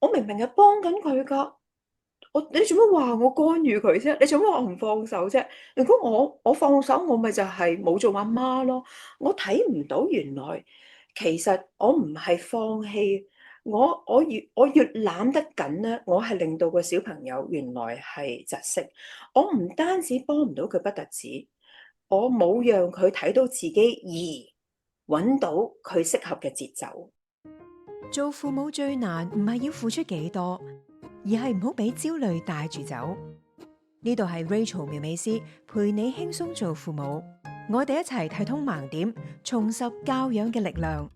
我明明係幫緊佢噶，你做乜話我干預佢啫？你做乜話我唔放手啫？如果我放手，我咪就係冇做阿媽咯。我睇唔到原來其實我唔係放棄，我越攬得緊咧，我係令到個小朋友原來係窒息。我唔單止幫唔到佢不特止，我冇讓佢睇到自己而揾到佢適合嘅節奏。做父母最難唔係要付出幾多，而係唔好俾焦慮帶住走。呢度係 Rachel 苗美斯陪你輕鬆做父母，我哋一齊睇通盲點，重拾教養嘅力量。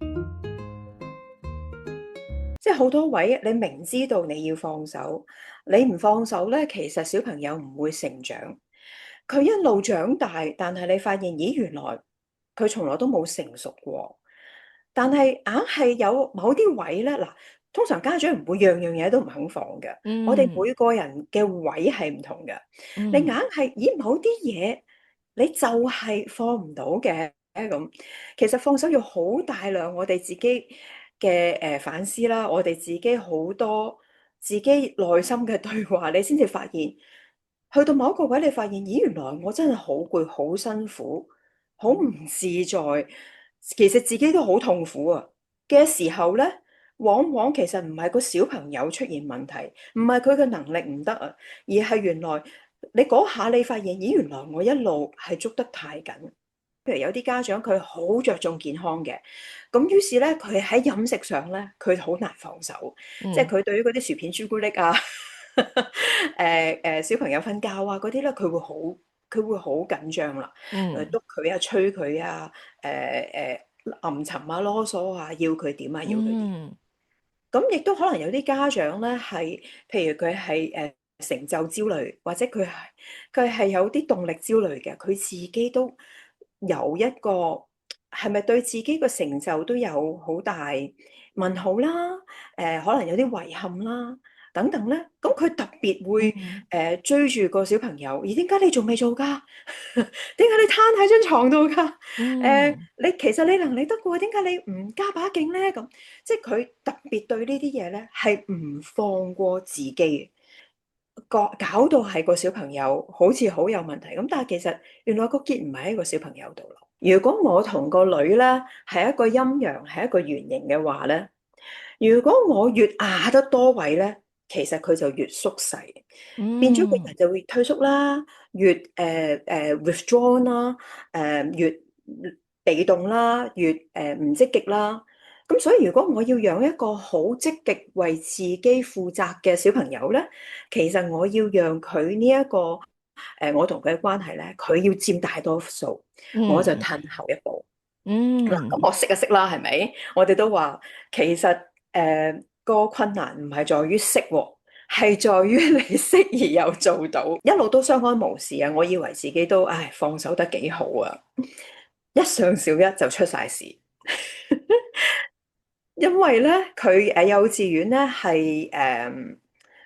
即係好多位，你明知道你要放手，你唔放手咧，其實小朋友唔會成長。佢一路長大，但係你發現，咦，原來佢從來都冇成熟過。但係硬係有某啲位咧，嗱，通常家長唔會樣樣嘢都唔肯放嘅。我哋嗯每個人嘅位係唔同嘅。你硬嗯係，咦，某啲嘢你就係放唔到嘅咁。其實放手要好大量我哋自己嘅反思啦，我哋自己好多自己內心嘅對話，你先至發現，去到某一個位，你發現，咦，原來我真係好攰、好辛苦、好唔自在，其實自己都好痛苦啊嘅時候咧，往往其實唔係個小朋友出現問題，唔係佢嘅能力唔得啊，而係原來你嗰下你發現，咦，原來我一路係捉得太緊。譬如有啲家長佢好着重健康嘅，咁於是咧佢喺飲食上咧佢好難放手，即係嗯佢對於嗰啲薯片、朱古力啊，小朋友瞓覺啊嗰啲咧，佢會好緊張啦，嗯督佢啊、催佢啊、吟沉啊、囉嗦啊，要佢點啊，要佢點。嗯咁亦都可能有啲家長咧係，譬如佢係成就焦慮，或者佢係有啲動力焦慮嘅，佢自己都有一個係咪對自己個成就都有好大問號啦？可能有啲遺憾啦，等等咧。咁佢特別會嗯追住個小朋友，咦？點解你仲未做㗎？點解你攤喺張床度㗎？嗯其實你能力得嘅喎，點解你唔加把勁咧？咁即係佢特別對呢啲嘢咧，係唔放過自己，搞到係個小朋友好似好有問題咁，但係其實原來個結唔係喺個小朋友度咯。如果我同個女咧係一個陰陽，係一個圓形嘅話咧，如果我越壓得多位咧，其實佢就越縮細，變咗個人嗯就會退縮啦，越withdrawn 啦，越被動啦，越唔積極啦。咁所以如果我要養一個好積極為自己負責嘅小朋友咧，其實我要讓佢呢一個我同佢嘅關係咧，佢要佔大多數，我就嗯褪後一步。嗱，咁嗯我識就識啦，係咪？我哋都話其實個困難唔係在於識喎，係在於你識而又做到，一路都相安無事啊！我以為自己都放手得幾好啊，一上小一就出晒事。因為咧，佢幼稚園咧係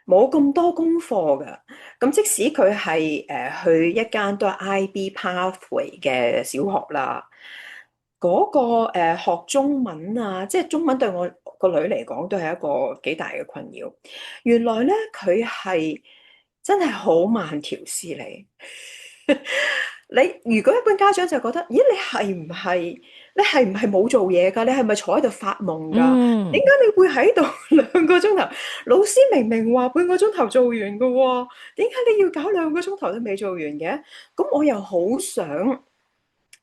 冇咁多功課㗎，咁即使佢係去一間都係 IB pathway 嘅小學啦，嗰、個學中文啊，即係中文對我個女嚟講都係一個幾大嘅困擾。原來咧佢係真係好慢條斯理。你如果一般家長就覺得，咦，你係唔係冇做嘢㗎？你係咪坐喺度發夢㗎？點解嗯你會喺度兩個鐘頭？老師明明話半個鐘頭做完㗎喎，點解你要搞兩個鐘頭都未做完嘅？咁我又好想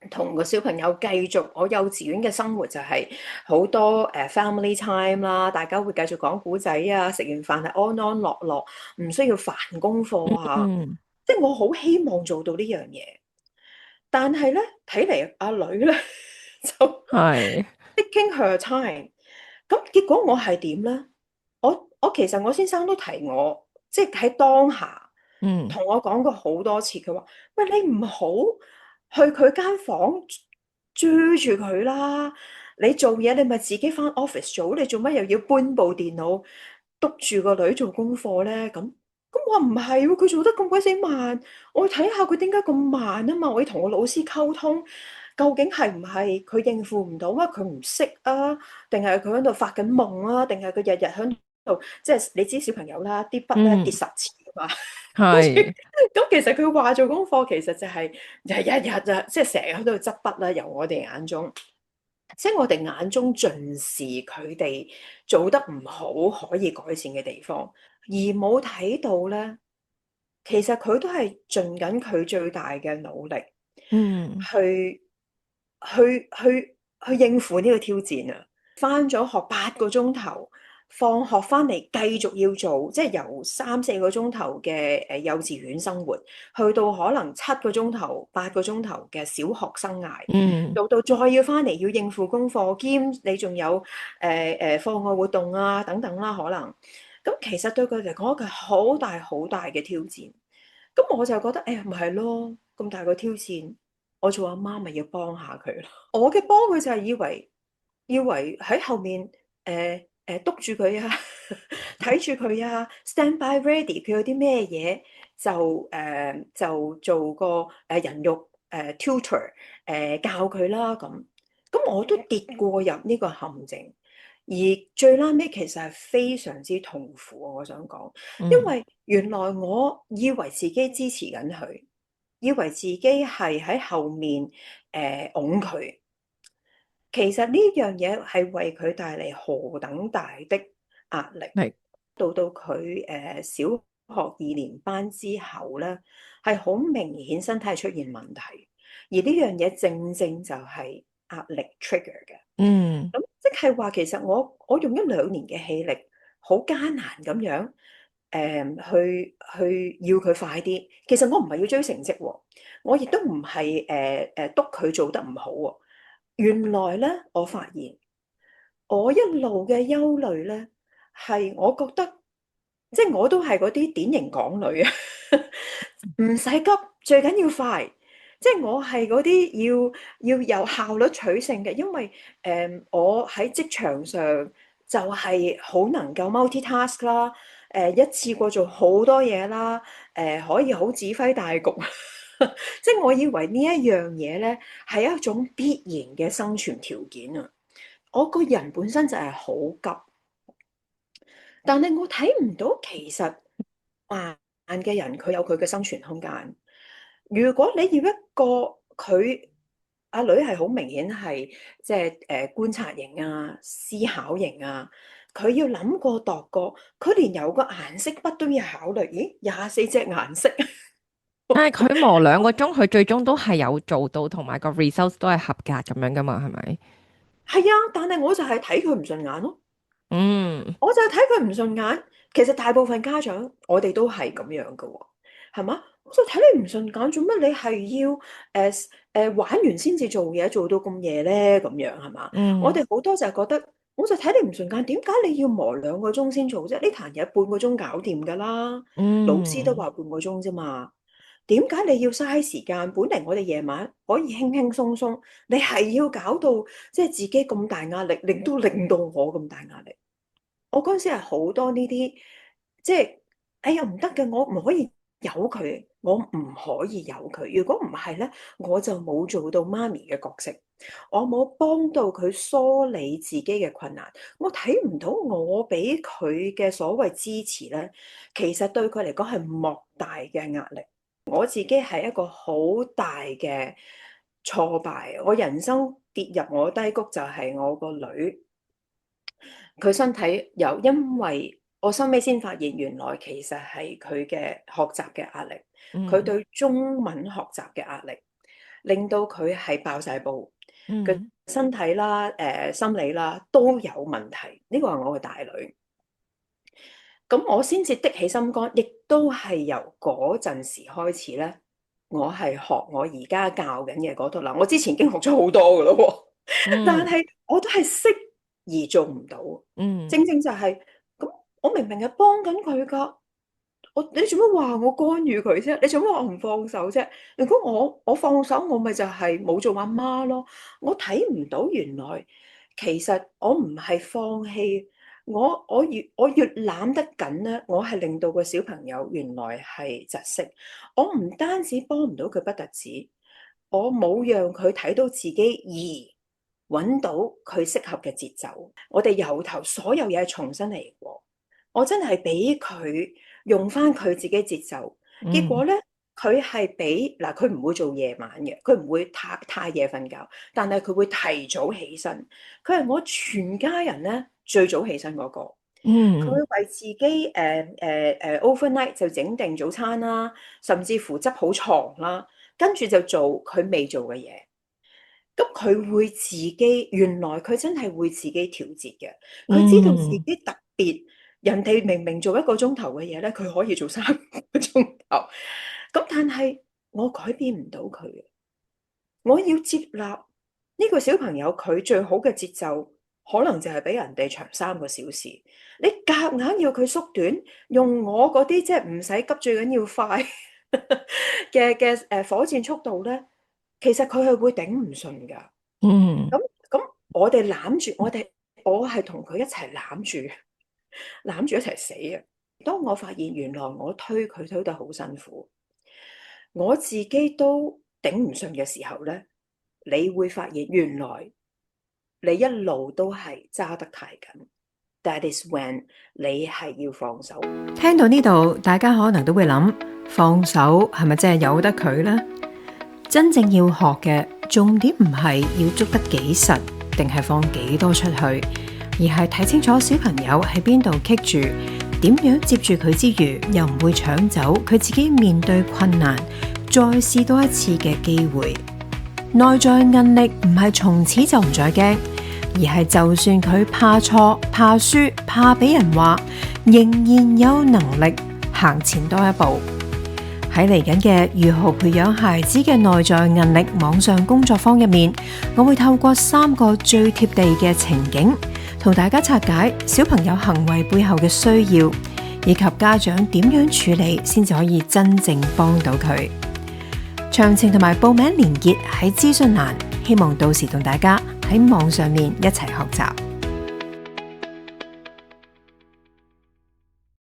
同個小朋友繼續我幼稚園嘅生活，就係好多family time 啦，大家會繼續講古仔啊，食完飯係安安樂樂，唔需要煩功課啊，嗯，即係我好希望做到呢樣嘢。但係咧，睇嚟阿女咧就 係 taking her time，咁結果我係點咧？我其實我先生都提我，即係喺當下嗯同我講過好多次，佢話：喂，你唔好去佢間房追住佢啦！你做嘢你咪自己返 office 做，你做乜又要搬部電腦督住個女做功課咧？咁我話唔係喎，佢做得咁鬼死慢，我睇下佢點解咁慢啊嘛！我要同個老師溝通，究竟係唔係佢應付唔到啊？佢唔識啊？定係佢喺度發緊夢啊？定係佢日日喺度，即係你知小朋友啦，啲筆咧跌嗯，10次㗎嘛。跟住係，咁其實佢話做功課其實就係日日啊，即係成日喺度執筆啦。由我哋眼中，即係我哋眼中盡是佢哋做得唔好可以改善嘅地方，而冇睇到咧，其實佢都係盡緊佢最大嘅努力嗯，去去應付呢個挑戰啊！翻咗學8個鐘頭，放學翻嚟繼續要做，即係由3、4個鐘頭嘅幼稚園生活，去到可能7個鐘頭、8個鐘頭嘅小學生涯，嗯，到再要翻嚟要應付功課，兼你仲有課外活動啊等等啦，可能咁其實對佢嚟講，一個好大好大嘅挑戰。咁我就覺得，哎呀，咪係咯，咁大個挑戰，我做阿媽咪要幫下佢咯。我嘅幫佢就係以為喺後面督住佢啊，睇住佢啊，stand by ready，佢有啲咩嘢就做個人肉tutor 教佢啦咁。咁我都跌過入呢個陷阱，而最拉尾其實係非常之痛苦啊！我想講。因嗯，為原來我以為自己支持緊佢，以為自己係喺後面擁佢，其實呢樣嘢係為佢帶嚟何等大的壓力。係，到佢小學2年班之後咧，係好明顯身體係出現問題，而呢樣嘢正正就係壓力 trigger 嘅。嗯，咁即係話，其實我用1、2年嘅氣力，好艱難咁樣，去要佢快啲。其實我唔係要追成績喎，我亦都唔係督佢做得唔好喎。原來咧，我發現我一路嘅憂慮咧，係我覺得，即係我都係嗰啲典型港女啊，唔使急，最緊要快。即係我係嗰啲要有效率取勝嘅，因為我喺職場上就係好能夠 multitask 啦，一次過做好多嘢啦，可以好指揮大局。即係我以為呢一樣嘢咧係一種必然嘅生存條件啊！我個人本身就係好急，但係我睇唔到其實慢嘅人佢有佢嘅生存空間。如果你要一個佢阿女係好明顯係即係觀察型啊、思考型啊，佢要諗過度過，佢連有個顏色筆都要考慮。咦，24隻顏色，但係佢磨2個鐘，佢最終都係有做到，同埋個 results 都係合格咁樣噶嘛，係咪？係啊，但係我就係睇佢唔順眼咯。嗯，我就係睇佢唔順眼，其實大部分家長我哋都係咁樣噶喎，係嘛？我就睇你唔順眼，做乜你係要玩完先至做嘢，做到咁夜咧？咁樣係嘛？我嗯，哋好多就係覺得，我就睇你唔順眼，點解你要磨2個鐘先做啫？呢壇嘢半個鐘搞掂噶啦，老師都嗯，話半個鐘啫嘛。點解你要嘥時間？本嚟我哋夜晚可以輕輕鬆鬆，你係要搞到即係自己咁大壓力，令到我咁大壓力。我嗰陣時係好多呢啲，即係哎呀唔得嘅，我唔可以由佢，我唔可以由佢。如果唔係咧，我就冇做到媽咪嘅角色，我冇幫到佢梳理自己嘅困難，我睇唔到我俾佢嘅所謂支持咧，其實對佢嚟講係莫大嘅壓力。我自己係一個好大嘅挫敗，我人生跌入我低谷就係我個女。佢身體有，因為我收尾先發現，原來其實係佢嘅學習嘅壓力，佢嗯，對中文學習嘅壓力，令到佢係爆晒煲，佢嗯，身體啦、心理啦都有問題。呢個係我嘅大女，咁我先至的起心肝，亦都係由嗰陣時開始咧，我係學我而家教緊嘅嗰度啦。我之前已經學咗好多噶咯喎，但嗯，係我都係識而做唔到。嗯，正正就係咁，我明明係幫緊佢噶，你做乜話我干預佢啫？你做乜話我唔放手啫？如果我放手，我咪就係冇做阿媽咯。我睇唔到原來其實我唔係放棄，我越攬得緊咧，我係令到個小朋友原來係窒息。我唔單止幫唔到佢不特止，我冇讓佢睇到自己而揾到佢適合嘅節奏。我哋由頭所有嘢重新嚟過。我真係俾佢用翻佢自己節奏，結果咧佢係俾嗱，佢唔會做夜晚嘅，佢唔會太夜瞓覺，但係佢會提早起身。佢係我全家人咧最早起身嗰個。佢會嗯為自己overnight 就整定早餐啦，甚至乎執好床啦，跟住就做佢未做嘅嘢。咁佢會自己，原來佢真係會自己調節嘅。佢知道自己嗯特別，人哋明明做1個鐘頭嘅嘢咧，佢可以做3個鐘頭。咁但係我改變唔到佢嘅，我要接納呢個小朋友，佢最好嘅節奏可能就係比人哋長3個小時。你夾硬要佢縮短，用我嗰啲即係唔使急，最緊要快嘅火箭速度咧，其實佢係會頂唔順㗎。嗯咁我哋攬住我係同佢一齊攬住一齊死啊！當我發現原來我推佢推得好辛苦，我自己都頂唔順嘅時候咧，你會發現原來你一路都係揸得太緊。That is when 你係要放手。聽到呢度，大家可能都會諗，放手係咪真係由得佢呢？真正要學嘅重點唔係要捉得幾實，定係放幾多出去，而係睇清楚小朋友喺邊度棘住，點樣接住佢之餘，又唔會搶走佢自己面對困難再試多一次嘅機會。內在韌力唔係從此就唔再驚，而係就算佢怕錯、怕輸、怕俾人話，仍然有能力行前多一步。喺嚟緊嘅如何培養孩子嘅內在韌力網上工作坊入面，我會透過3個最貼地嘅情景，同大家拆解小朋友行為背後嘅需要，以及家長點樣處理先至可以真正幫到佢。詳情同埋報名連結喺資訊欄，希望到時同大家喺網上面一齊學習。